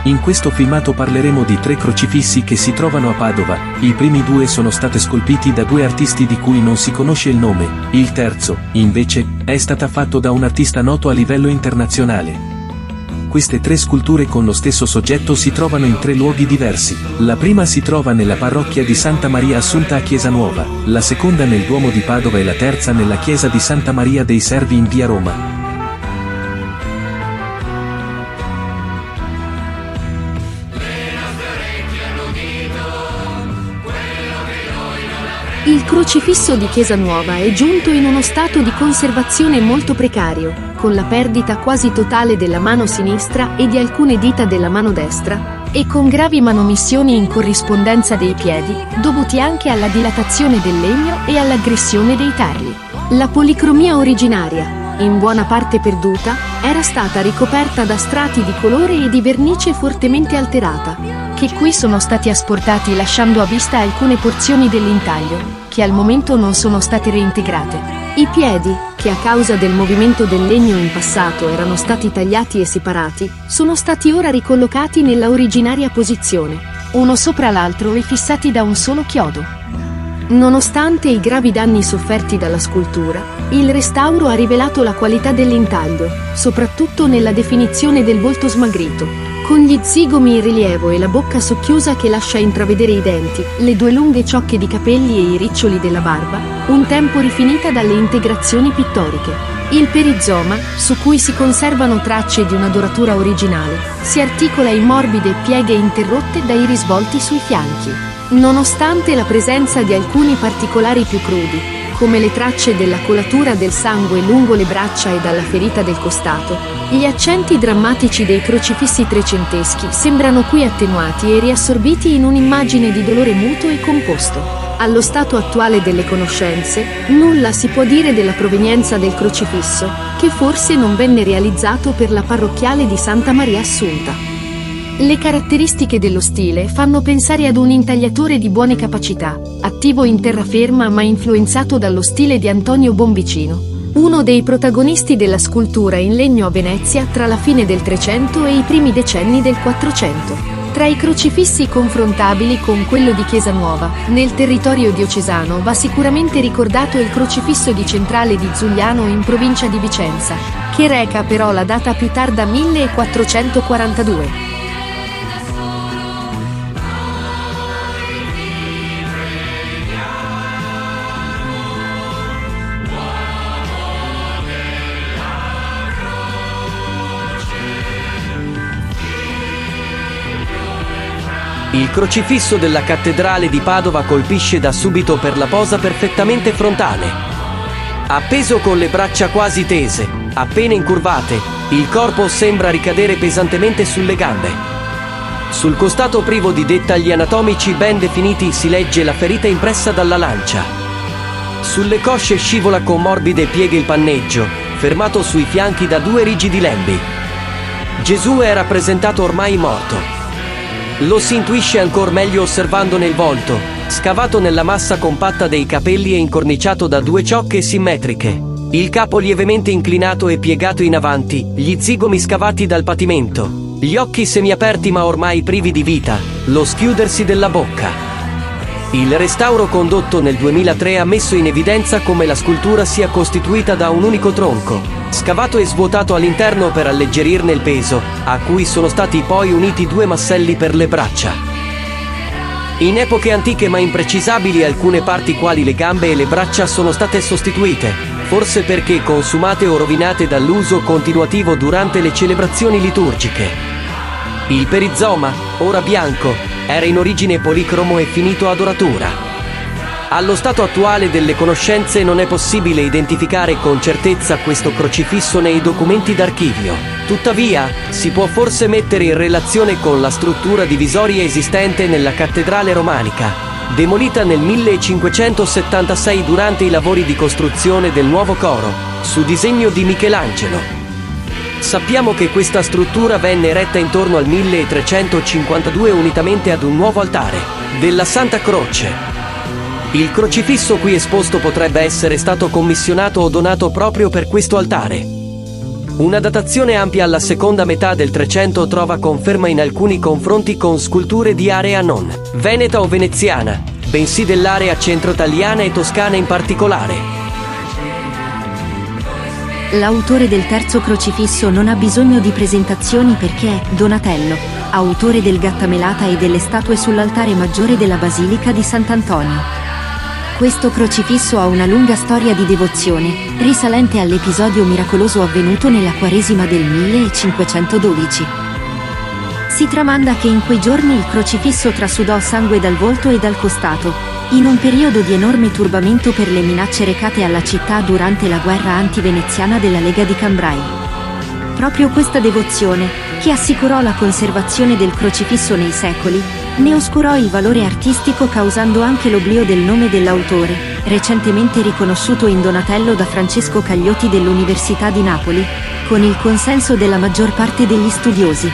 In questo filmato parleremo di 3 crocifissi che si trovano a Padova. I primi 2 sono state scolpiti da 2 artisti di cui non si conosce il nome, il terzo, invece, è stata fatto da un artista noto a livello internazionale. Queste 3 sculture con lo stesso soggetto si trovano in 3 luoghi diversi. La prima si trova nella parrocchia di Santa Maria Assunta a Chiesa Nuova, la seconda nel Duomo di Padova e la terza nella chiesa di Santa Maria dei Servi in via Roma. Il crocifisso di Chiesa Nuova è giunto in uno stato di conservazione molto precario, con la perdita quasi totale della mano sinistra e di alcune dita della mano destra, e con gravi manomissioni in corrispondenza dei piedi, dovuti anche alla dilatazione del legno e all'aggressione dei tarli. La policromia originaria, in buona parte perduta, era stata ricoperta da strati di colore e di vernice fortemente alterata, che qui sono stati asportati lasciando a vista alcune porzioni dell'intaglio, che al momento non sono state reintegrate. I piedi, che a causa del movimento del legno in passato erano stati tagliati e separati, sono stati ora ricollocati nella originaria posizione, uno sopra l'altro e fissati da un solo chiodo. Nonostante i gravi danni sofferti dalla scultura, il restauro ha rivelato la qualità dell'intaglio, soprattutto nella definizione del volto smagrito, con gli zigomi in rilievo e la bocca socchiusa che lascia intravedere i denti, le 2 lunghe ciocche di capelli e i riccioli della barba, un tempo rifinita dalle integrazioni pittoriche. Il perizoma, su cui si conservano tracce di una doratura originale, si articola in morbide pieghe interrotte dai risvolti sui fianchi. Nonostante la presenza di alcuni particolari più crudi, come le tracce della colatura del sangue lungo le braccia e dalla ferita del costato, gli accenti drammatici dei crocifissi trecenteschi sembrano qui attenuati e riassorbiti in un'immagine di dolore muto e composto. Allo stato attuale delle conoscenze, nulla si può dire della provenienza del crocifisso, che forse non venne realizzato per la parrocchiale di Santa Maria Assunta. Le caratteristiche dello stile fanno pensare ad un intagliatore di buone capacità, attivo in terraferma ma influenzato dallo stile di Antonio Bonvicino, uno dei protagonisti della scultura in legno a Venezia tra la fine del 300 e i primi decenni del 400. Tra i crocifissi confrontabili con quello di Chiesa Nuova, nel territorio diocesano va sicuramente ricordato il crocifisso di Centrale di Zugliano in provincia di Vicenza, che reca però la data più tarda 1442. Il crocifisso della cattedrale di Padova colpisce da subito per la posa perfettamente frontale. Appeso con le braccia quasi tese, appena incurvate, il corpo sembra ricadere pesantemente sulle gambe. Sul costato privo di dettagli anatomici ben definiti si legge la ferita impressa dalla lancia. Sulle cosce scivola con morbide pieghe il panneggio, fermato sui fianchi da 2 rigidi lembi. Gesù è rappresentato ormai morto. Lo si intuisce ancor meglio osservandone il volto, scavato nella massa compatta dei capelli e incorniciato da 2 ciocche simmetriche. Il capo lievemente inclinato e piegato in avanti, gli zigomi scavati dal patimento, gli occhi semiaperti ma ormai privi di vita, lo schiudersi della bocca. Il restauro condotto nel 2003 ha messo in evidenza come la scultura sia costituita da un unico tronco, scavato e svuotato all'interno per alleggerirne il peso, a cui sono stati poi uniti 2 masselli per le braccia. In epoche antiche ma imprecisabili alcune parti quali le gambe e le braccia sono state sostituite, forse perché consumate o rovinate dall'uso continuativo durante le celebrazioni liturgiche. Il perizoma, ora bianco, era in origine policromo e finito a doratura. Allo stato attuale delle conoscenze non è possibile identificare con certezza questo crocifisso nei documenti d'archivio. Tuttavia, si può forse mettere in relazione con la struttura divisoria esistente nella cattedrale romanica, demolita nel 1576 durante i lavori di costruzione del nuovo coro, su disegno di Michelangelo. Sappiamo che questa struttura venne eretta intorno al 1352 unitamente ad un nuovo altare, della Santa Croce. Il crocifisso qui esposto potrebbe essere stato commissionato o donato proprio per questo altare. Una datazione ampia alla seconda metà del 300 trova conferma in alcuni confronti con sculture di area non veneta o veneziana, bensì dell'area centro-italiana e toscana in particolare. L'autore del terzo crocifisso non ha bisogno di presentazioni perché è Donatello, autore del Gattamelata e delle statue sull'altare maggiore della Basilica di Sant'Antonio. Questo crocifisso ha una lunga storia di devozione, risalente all'episodio miracoloso avvenuto nella Quaresima del 1512. Si tramanda che in quei giorni il crocifisso trasudò sangue dal volto e dal costato, in un periodo di enorme turbamento per le minacce recate alla città durante la guerra anti-veneziana della Lega di Cambrai. Proprio questa devozione, che assicurò la conservazione del crocifisso nei secoli, ne oscurò il valore artistico causando anche l'oblio del nome dell'autore, recentemente riconosciuto in Donatello da Francesco Cagliotti dell'Università di Napoli, con il consenso della maggior parte degli studiosi.